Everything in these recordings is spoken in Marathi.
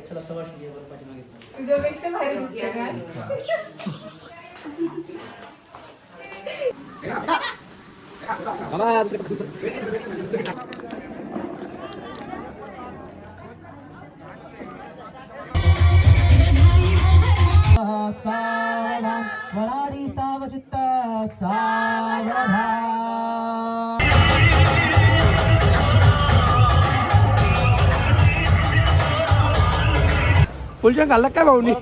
चला सवाश घे बरं पाठीमागे. तुझ्यापेक्षा भारी दिसते का? सावधान वळारी सावचित्त सावधान. फुलच्या घालला काय भाऊनी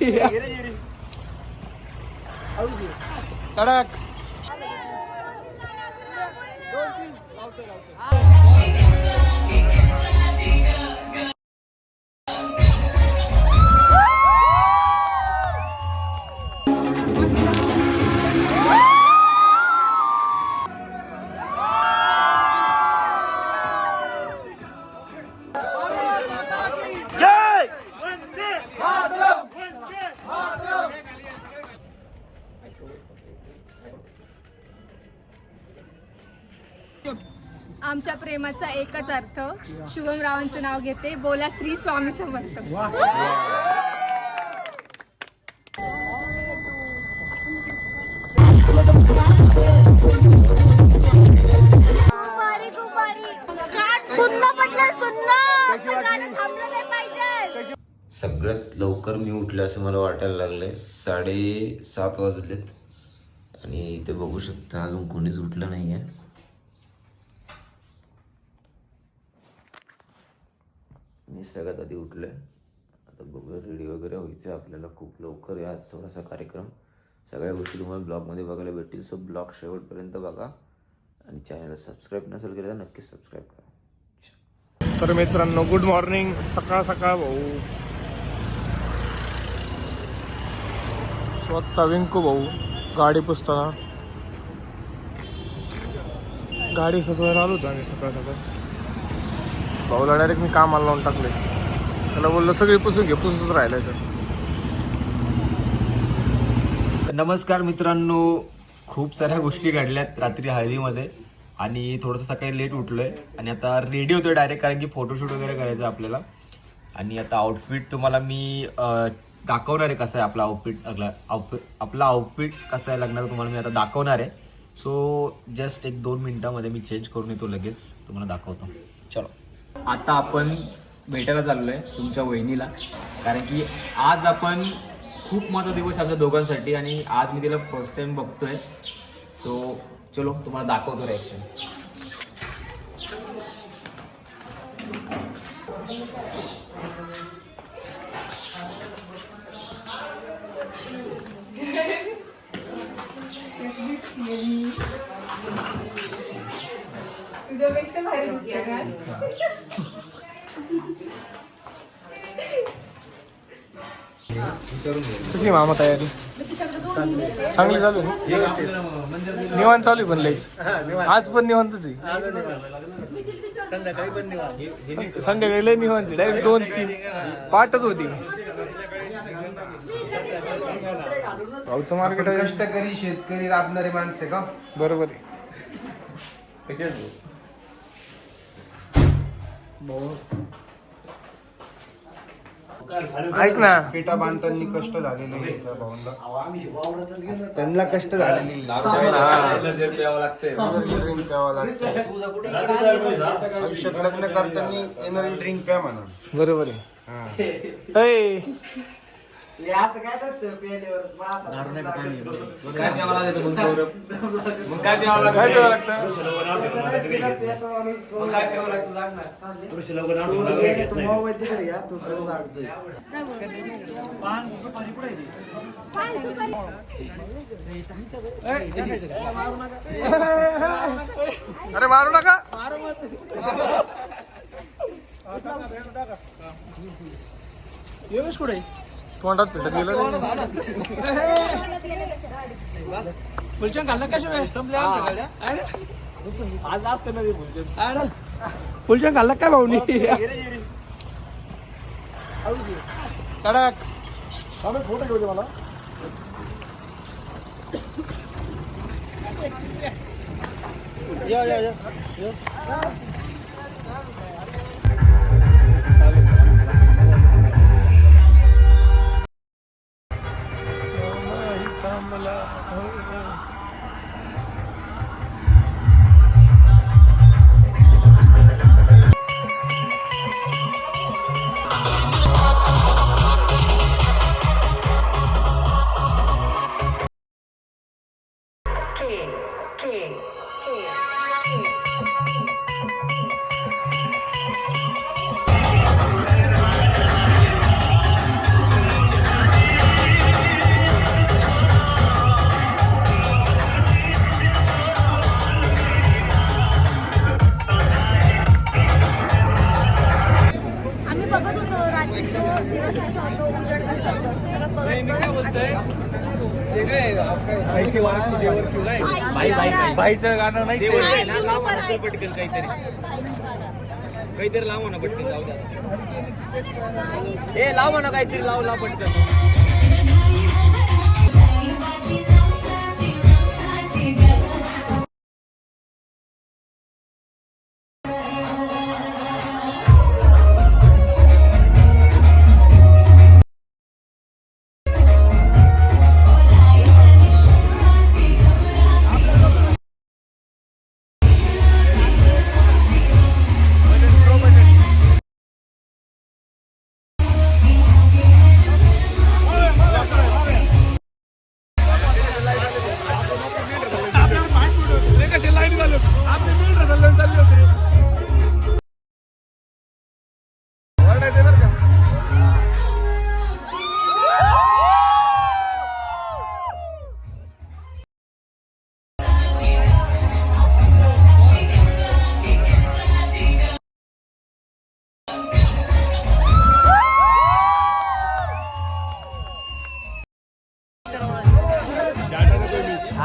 कडक. आमच्या प्रेमाचा एकच अर्थ. शुभम रावांचं नाव घेते. बोला श्री स्वामी समर्थ. सगळ्यात लवकर मी उठले असं मला वाटायला लागलंय. 7:30 वाजलेत आणि इथे बघू शकता अजून कोणीच उठलं नाहीये. मी सगळ्यात आधी उठलोय. आता बघूया रेडी वगैरे व्हायचं आपल्याला खूप लवकर आहे आज थोडासा कार्यक्रम. सगळ्या गोष्टी तुम्हाला ब्लॉगमध्ये बघायला भेटतील. सो ब्लॉग शेवटपर्यंत बघा आणि चॅनलला सबस्क्राईब नसेल केलं तर नक्कीच सबस्क्राईब करा. तर मित्रांनो गुड मॉर्निंग. सकाळ सकाळ भाऊ स्वतः विंकू भाऊ गाडी पुसताना गाडी सजवायला आलो होतो आम्ही सकाळ सकाळ. भाऊला डायरेक्ट मी कामाला लावून टाकले. त्याला बोललं सगळी पुसून घे, पुसूनच राहिलं तर. नमस्कार मित्रांनो, खूप साऱ्या गोष्टी घडल्यात रात्री हळदीमध्ये आणि थोडंसं सकाळी लेट उठलोय आणि आता रेडी होतोय डायरेक्ट, कारण की फोटोशूट वगैरे करायचं आपल्याला. आणि आता आउटफिट तुम्हाला मी दाखवणार आहे कसं आहे आपला आउटफिट कसं आहे लग्नाचं तुम्हाला मी आता दाखवणार आहे. सो जस्ट 1-2 मिनिटामध्ये मी चेंज करून येतो, लगेच तुम्हाला दाखवतो. चलो. आता आपण भेटायला चाललोय तुमच्या वहिनीला, कारण की आज आपण खूप महत्त्वाचा दिवस आमच्या दोघांसाठी आणि आज मी तिला फर्स्ट टाइम बघतोय. सो चलो तुम्हाला दाखवतो रिॲक्शन. तुझ्यापेक्षा भारी दिसते का? कशी मामा तयारी चांगली चालू आहे. निवांत चालू आहे पण लईच. आज पण निवांतच आहे. संध्याकाळी लय निवांत डायरेक्ट 2-3 पाठच होती. भाऊचं मार्केट आहे. कष्टकरी शेतकरी राबणारे माणसे का बरोबर आहे. ऐक ना, पेटा बांधताना कष्ट झालेले आहे त्या भाऊंना. त्यांना कष्ट झालेले एनर्जी ड्रिंक प्यावं लागतं. आयुष्यात लग्न करताना एनर्जी ड्रिंक प्या म्हणा. बरोबर आहे. असं काय नसतं पेल्यावर काय प्यावं लागतं मग सौरभ? मग काय प्यावं लागतं? काय प्यावं लागतं? मग काय प्यावं लागतं सांग ना. मोबाईल तिकडे घ्या, तू खरं सांगतोय. अरे मारू नका. योगेश कुठे? तोंडात भेटत गेलं. फुलचंद घालणं कशा संपल्या आमच्या गाड्या आज असतं ना फुलचंद. फुलच्या घालला काय भाऊनी कडक. फोटो घेऊ दे मला. आम्ही बघत होतो रात्रीचा दिवस असा होतो उजेड कसा होतो असं सगळं बघत भाईचं गाणं नाही काहीतरी लावू ना पटकन जाऊ द्या ए लाव ना काहीतरी लाव पटकन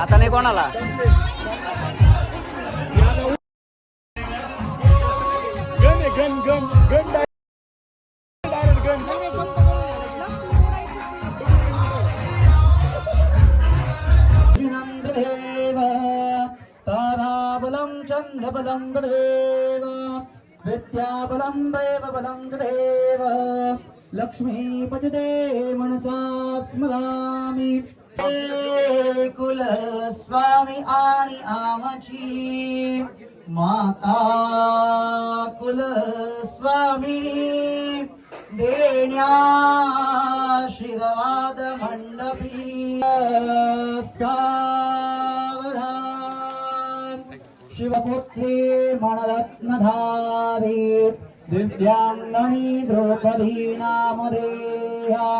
आता नाही कोणाला ताराबलं चंद्रबलं गदेव विद्याबलं दैवबलं गदेव लक्ष्मीपतिते मनसा स्मरामि कुलस्वामी आणि आमची माता कुलस्वामिनी देण्याशीर्वाद मंडपी सावधान शिवपुत्री मनरत्नधारी दिव्यांगणी द्रौपदी नामधेया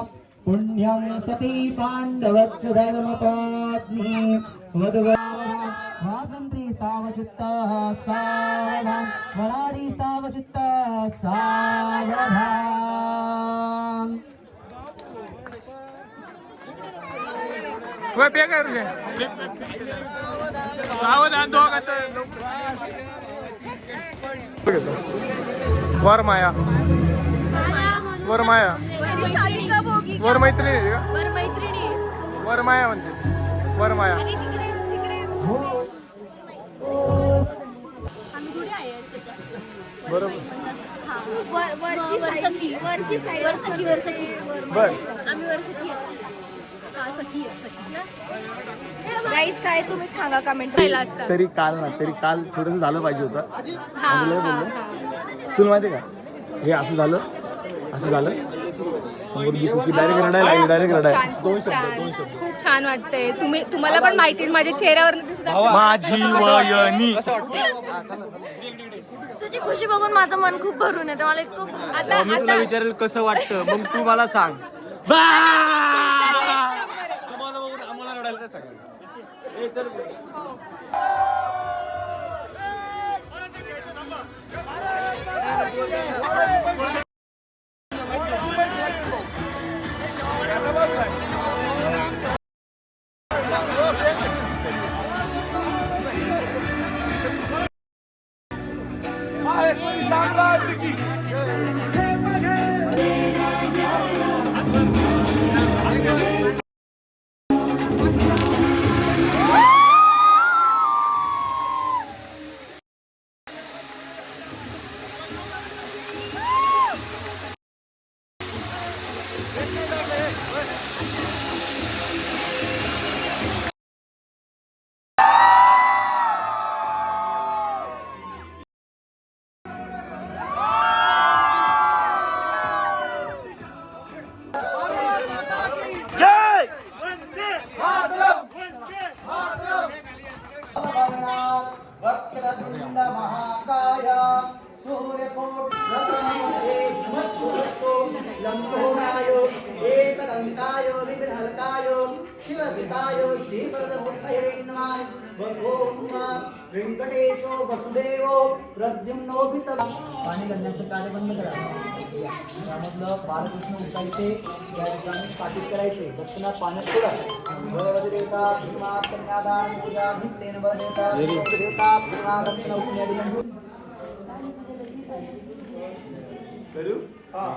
पुण्यं सती पांडवच्च धर्मपत्नी वासंत्री सावचित्ता सावधान वराडी सावचित्ता सावधान वर माया वर माया वर मैत्रिणी आहे का वर माया म्हणते वर माया बरोबर बर गाईस काय तुम्हीच सांगा कमेंट राहिला असता तरी काल थोडंसं झालं पाहिजे होतं तुला माहिती का हे असं झालं समोर डायरेक्ट रडायला खूप छान वाटतंय तुम्हाला पण माहिती माझ्या चेहऱ्यावर माझी वयनी तुझी खुशी बघून माझं मन खूप भरून येतं मला इतकं आता मी तुला विचारेल कसं वाटतं मग तू मला सांग वक्रतुंड महाकाय सूर्यकोटि रत्नमये नमस्कुरस्तु लंबोदराय एकदन्ताय विघ्नहर्ताय शिवसुताय श्रीवरदमूर्तये नमः ओम वेंकटेशो वसुदेवो प्रद्युम्नो पाणी घालण्याचं कार्य बंद करा. त्यामधलं बालकृष्ण उठायचे त्या ठिकाणी स्थापित करायचे. दक्षिणा पाण्यात सोडा. देवता भीमा कन्यादान पूजा नित्येन देवता देवता भीमा दक्षिणा उठण्याची मंजूर करू हा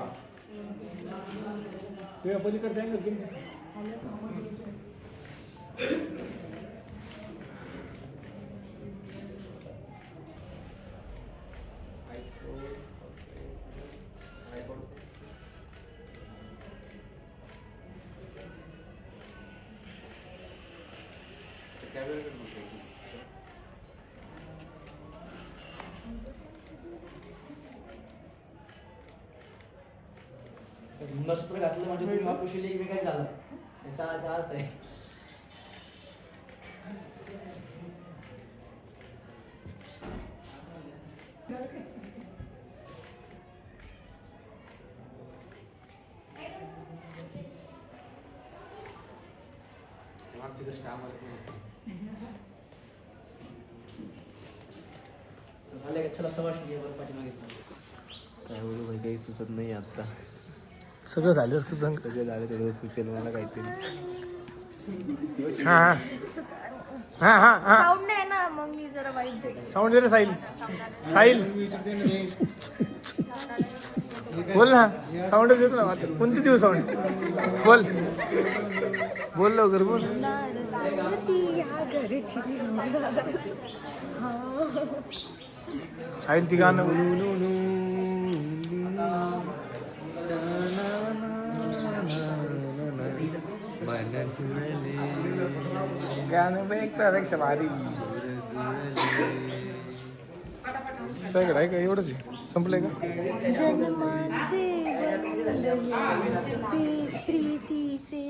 ते पलीकडे जाईल की मंगळसूत्र घातलं म्हणजे तुम्ही वापरूशील एकमेकाय झालं याचा अर्थ आहे. झाले का? चला सवाश पाठीमागे काय बोलू भाई, काही सुचत नाही आता. सगळं झालं सुसंग. सगळे झाले तेवढं सुचेल मला काहीतरी. हा हा हा हा साऊंड नाही ना, मग मी जरा वाईट देते. साऊंड दे रे साहिल. साहिल बोल ना, साऊंड देतो ना. आता कोणती देऊ साऊंड? बोल बोल लवकर बोल. साहिल ती गाणं गाणं पेक्षा भारी. तुझ्याकडे आहे का? एवढंच आहे? संपलंय का? जन्माचे प्रीतीचे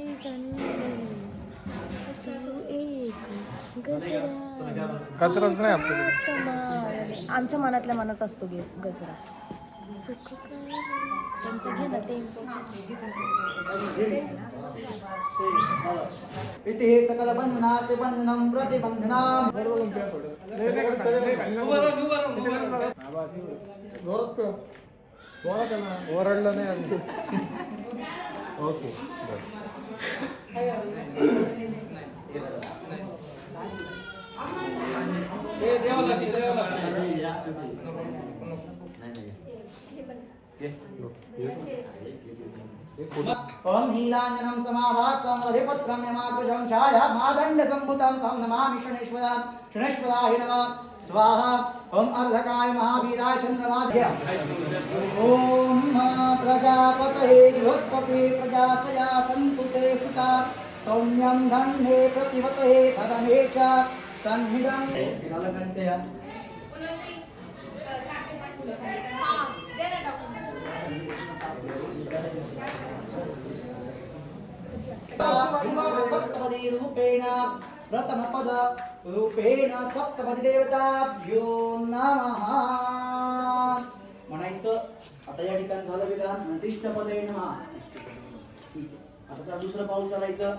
कचराच नाही आपल्याकडे. आमच्या मनातल्या मनात असतो गजरा. सुख त्यांचं घे ना ते. इथे हे सकल बंधना ते बंधनम प्रतिबंधनम ओरडलं नाही अजून. ओके ओम नीलांजनं समाभासं रविपुत्रं यमाग्रजं छाया मादण्ड संभुतं तं नमामि शनेश्वरां शनेश्वराय नमः स्वाहा. ओम अर्धकाय महावीराय चंद्रमाध्य ओम प्रजापतये बृहस्पते प्रजासया सन्तु ते सुता सौम्यं दण्डे प्रतिवतये सदमे च सन्निधं नलकण्ठया सप्तपदी रूपेण प्रथमपद रूपेण सप्तपदी देवताभ्यो नमः म्हणायचं. आता या ठिकाणी झालं विधान प्रतिष्ठपदे नमः. आता दुसरं पाऊल चालायचं.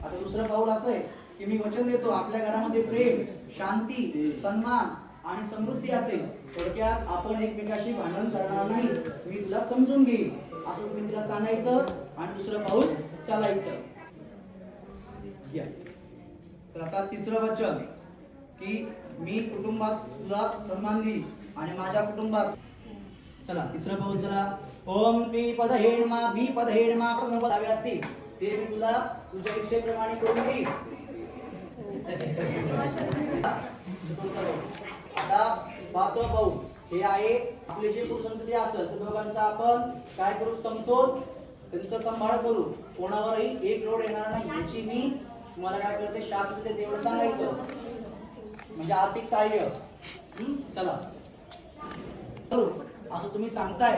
आता दुसरं पाऊल असं आहे की मी वचन देतो आपल्या घरामध्ये प्रेम, शांती, सन्मान आणि समृद्धी असेल. थोडक्यात आपण एकमेकाशी भांडण करणार नाही, मी तुला समजून घेईन असं तुम्ही तिला सांगायचं आणि दुसरं पाऊल चालायचं. तर आता तिसरं वचन की मी कुटुंबात तुला सन्मान देईन आणि माझ्या कुटुंबात. चला तिसरं पाऊल चला. ओम पी पद हेणमा बी पद हेणमा प्रथम पद हवे असतील ते मी तुला तुझ्या इच्छेप्रमाणे करून देईन. आता पाचवं पाऊल हे आहे आपली जी कुसंतती असेल तर दोघांचा आपण काय करू? समतोल, त्यांचा सांभाळ करू, कोणावरही एक लोड येणार नाही याची मी तुम्हाला काय करते शास्त्र तेवढं सांगायचं म्हणजे आर्थिक सहाय्य. चला करू असं तुम्ही सांगताय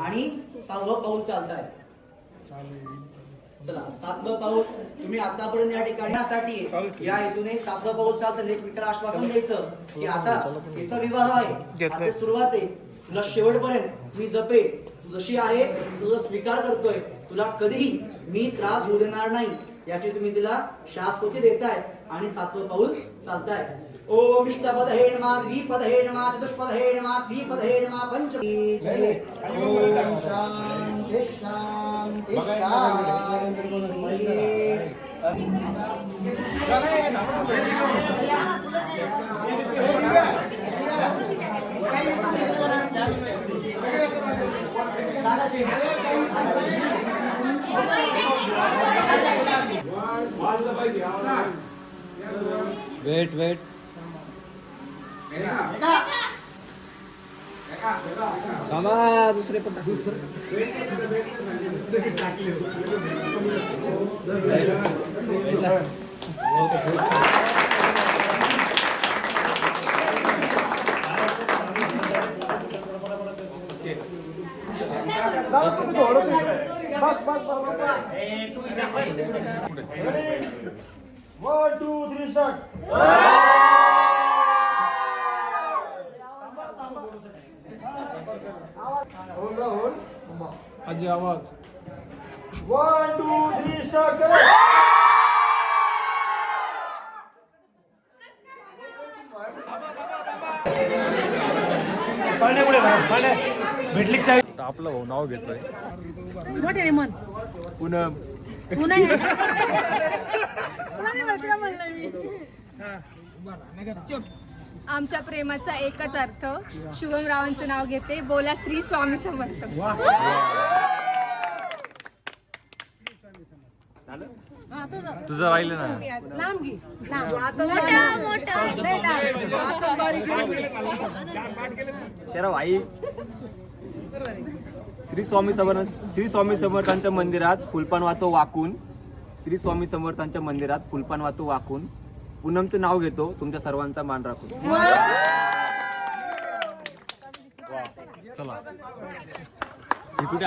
आणि 6वं पाऊल चालताय. चला 7वं पाऊल तुम्ही आतापर्यंत या ठिकाणी या हेतूने 7वं पाऊल चालतं एकमेकाला आश्वासन द्यायचं की आता इथं विवाह आहे आता सुरुवात आहे तुला शेवटपर्यंत मी जपे तू जशी आहे तुझा स्वीकार करतोय तुला कधीही मी त्रास होऊ देणार नाही याची तुम्ही तिला शास्त्रोक्ती देताय आणि 7वं पाऊल चालताय ओम इष्टपद हे नमः द्विपद हे नमः चतुष्पद हे नमः द्विपद हे नमः पंचपदी जय ओम शांति शांति वेट दुसरे पण आजी आवाज 1 2 3 स्टार्ट भेटली आपलं भाऊ नाव घेतोय मोठ्याने म्हण पूनम तू नाही म्हणलं मी आमच्या प्रेमाचा एकच अर्थ शुभम रावांचं नाव घेते बोला श्री स्वामी समर्थ तुझं राहिलं ना लांब घे तेरा भाई श्री स्वामी समर्थांच्या मंदिरात फुलपान वातो वाकून श्री स्वामी समर्थांच्या मंदिरात फुलपान वातो वाकून पूनमचं नाव घेतो तुमच्या सर्वांचा मान राखून चला कुठे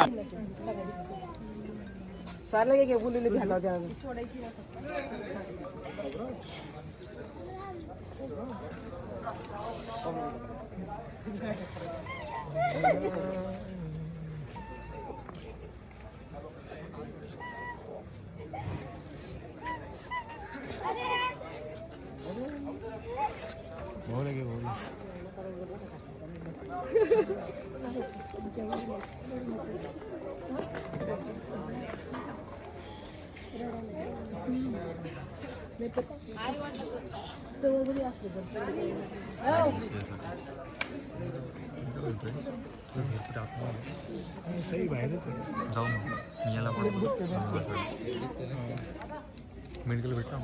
मेडिकल भेटला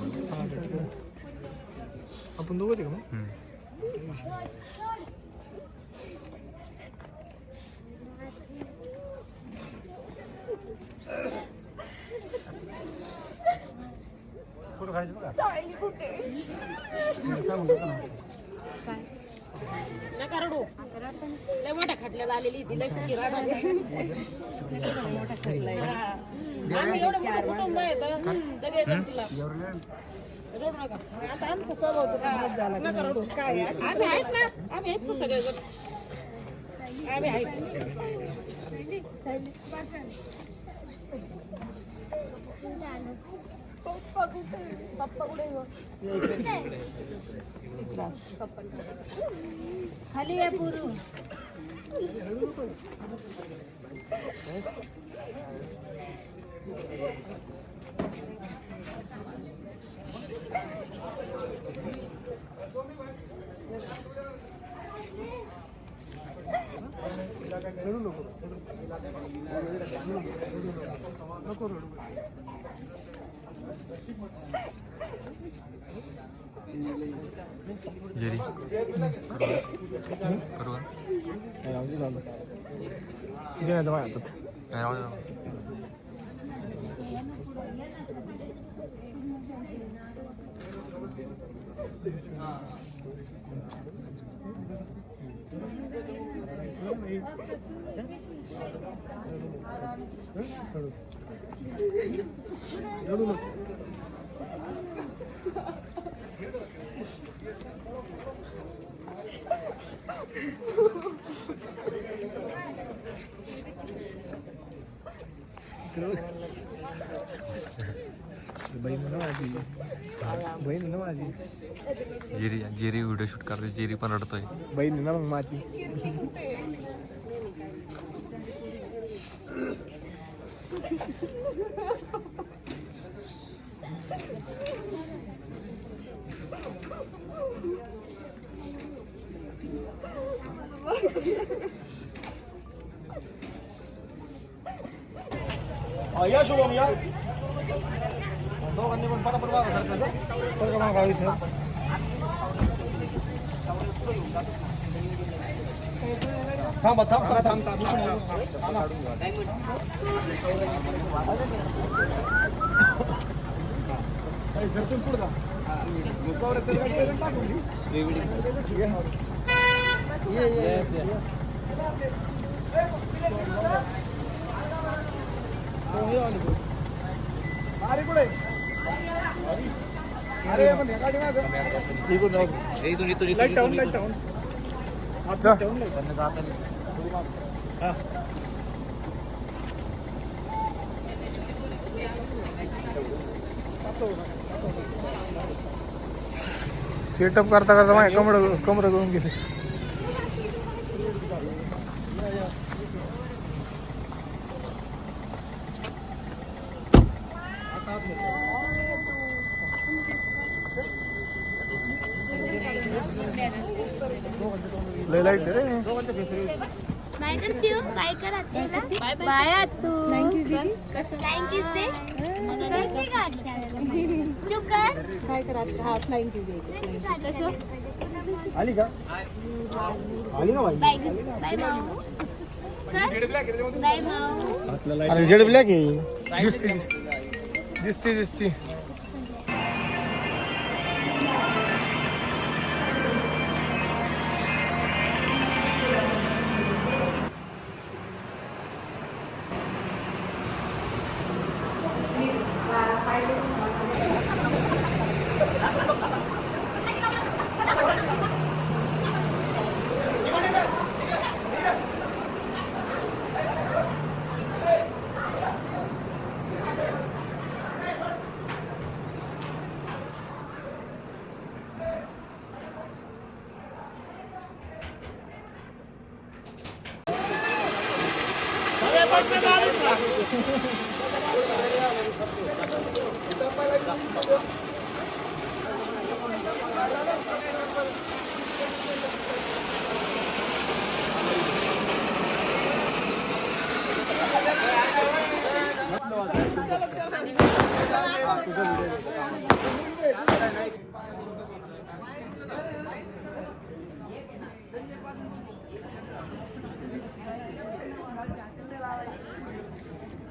आपण दोघंच आहे का खटल्याला आलेली दिला सगळे आता आमचा स्वभाव झाला काय आम्ही आहेत ना आम्ही आहेत ना सगळे आम्ही आहेत पप्पा कुठे खाली या पुरू जेरी बहीण ना माझी जेरी व्हिडिओ शूट करतोय, जेरी पण रडतोय. बहीण ना मग माझी. या शुभम या दोघांनी पण पटापट बघा सर कसं सर का गावी सर थांबा सेटअप करता करता माझ्या कमर घेऊन गेले. लय लाईट रे. बाय कर चिऊ, बाय कर आत्याला. बाय आत्तू. थँक्यू दीदी. थँक्यू से. चुप कर. काय करा हा फ्लाइंग केली आली का आली ना बाई बाय बाय माऊ. बाय माऊ. अरे जेड ब्लॅक आहे दिसती.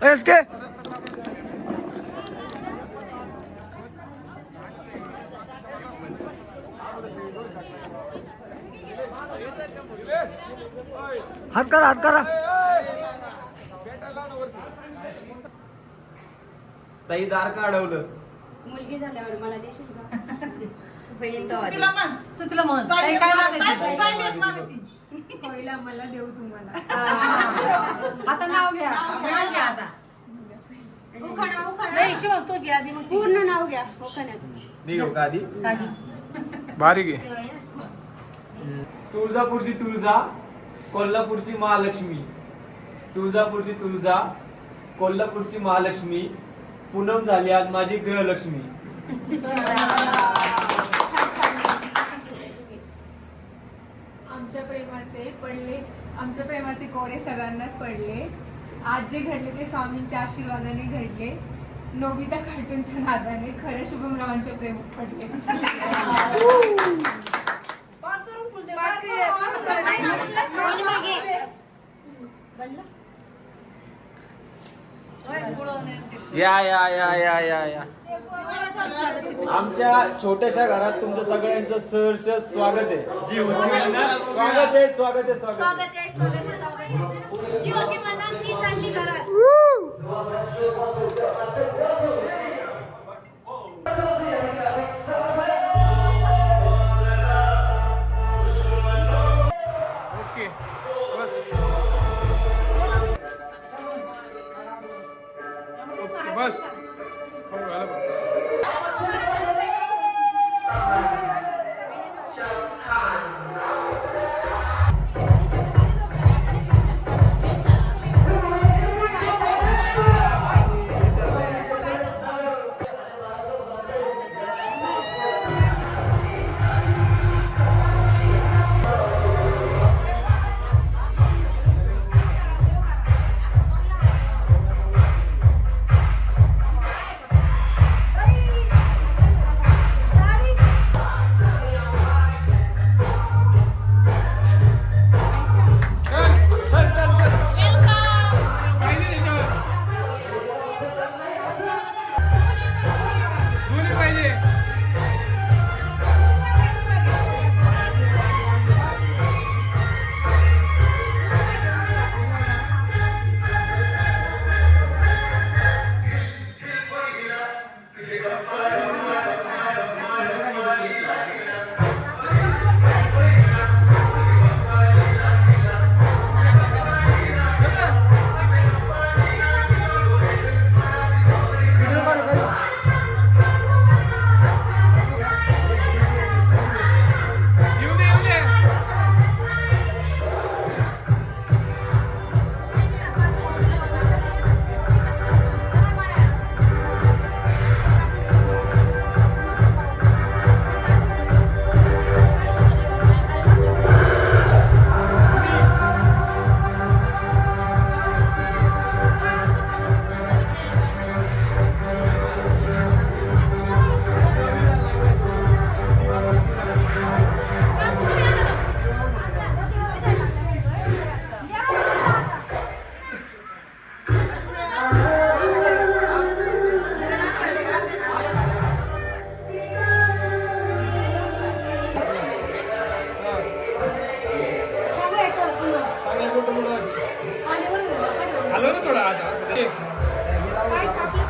एसके हात करा ताई दार का अडवलं? मुलगी झाल्यावर मला देशील का? बहीण तू तिला म्हण काय मागायची पहिला मला देऊ तुम्हाला. आता नाव घ्या आता नाही शिवम तू घ्या आधी मग पूर्ण नाव घ्या कोकणात. मी घेऊ का आधी? बारीक आहे. तुळजापूरची तुळजा, कोल्हापूरची महालक्ष्मी. तुळजापूरची तुळजा, कोल्हापूरची महालक्ष्मी. पूनम झाली आज माझी गृहलक्ष्मी. आमच्या प्रेमाचे कोडे सगळ्यांनाच पडले. आज जे घडले ते स्वामींच्या आशीर्वादाने घडले. नोबिता कार्टूनच्या नादाने खऱ्या शुभमरावांच्या प्रेमात पडले. या आमच्या छोट्याशा घरात तुमच्या सगळ्यांचं सहर्ष स्वागत आहे. स्वागत आहे. जीव की मनात ती चालली घरात.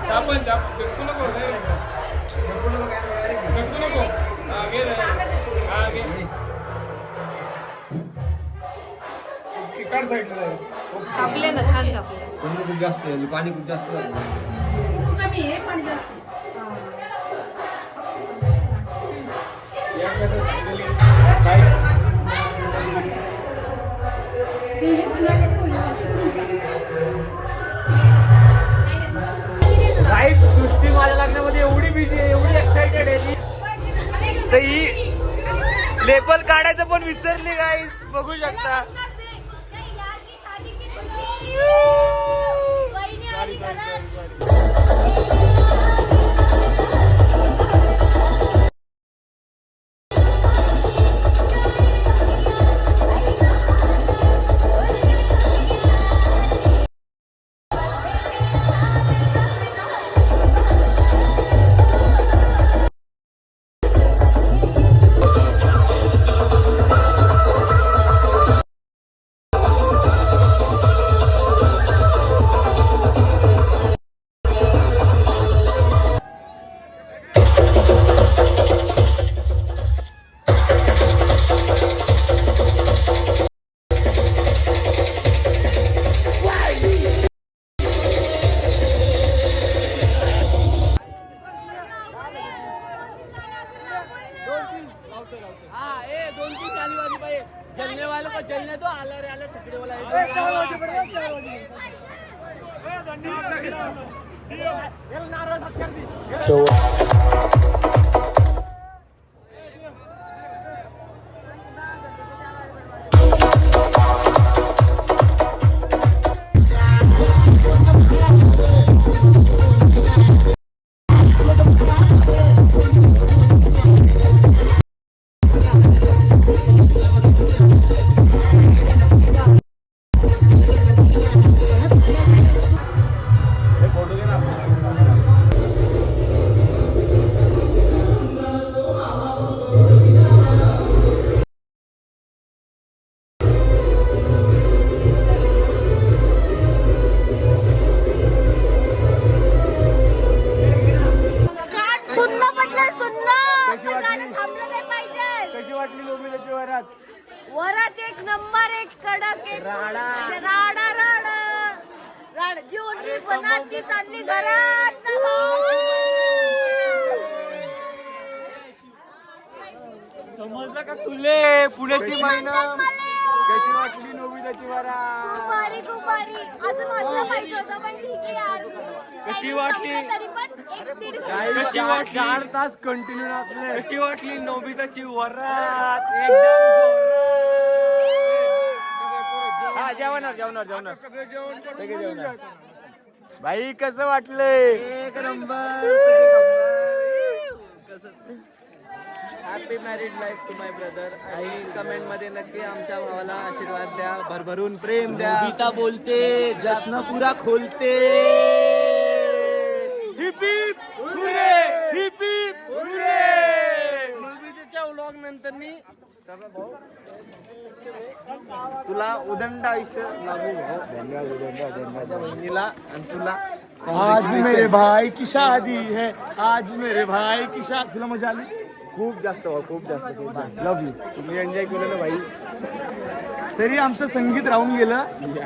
चापण चक्कू नको चक्कू नको हा घे हा घे काढ साईडला जाईल छापले ना छान छापले खूप जास्त आहे, पाणी खूप जास्त झालं. कमी आहे पाणी जास्त राईट सृष्टी माझ्या लग्नामध्ये एवढी बिझी आहे, एवढी एक्साइटेड आहे ती, तर ही लेबल काढायचं पण विसरली गाईस, बघू शकता. जलने वालों को जलने दो, आला रे आला छकड़े वाला कशी वाटली नोबिताची वरात? वरात एक नंबर, एक कडक, एक राडा राडा राडा राड जी होती बनात ती चालली घरात. समजलं का तुले? पुण्याची महिना कशी वाटली नोबिताची वरात? खूप भारी खूप भारी. अजून वाजलं पाहिजे होतं पण ठीक आहे यार. कशी वाटली? तरी पण 1-1.5 कशी वाटली? 4 तास कंटिन्यू असले. कशी वाटली नोबिताची वरात? एकदम हा जेवणार भाई कसं वाटलंय? एक number. Happy married life to my brother. आणि कमेंट मध्ये नक्की आमच्या भावाला आशीर्वाद द्या, भरभरून प्रेम द्या. नोबिता बोलते जश्न पुरा खोलते. Hip hip hurray, hip hip hurray. नोबिताच्या व्लॉग नंतरनी भाऊ तुला उदंड आयुष्य लागू. धन्यवाद बहिणीला आणि तुला. आज मेरे भाई की शादी है, आज मेरे भाई की शादी. तुला मजा आली? खूप जास्त लव्ह यू. तुम्ही एन्जॉय केलं ना भाई. तरी आमचं संगीत राहून गेलं.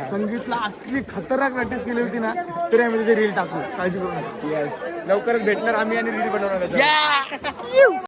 संगीतला असली खतरनाक प्रॅक्टिस केली होती ना, तरी आम्ही त्याचे रील टाकू. काळजी करू नका. लवकरच भेटणार आम्ही आणि रील बनवणार.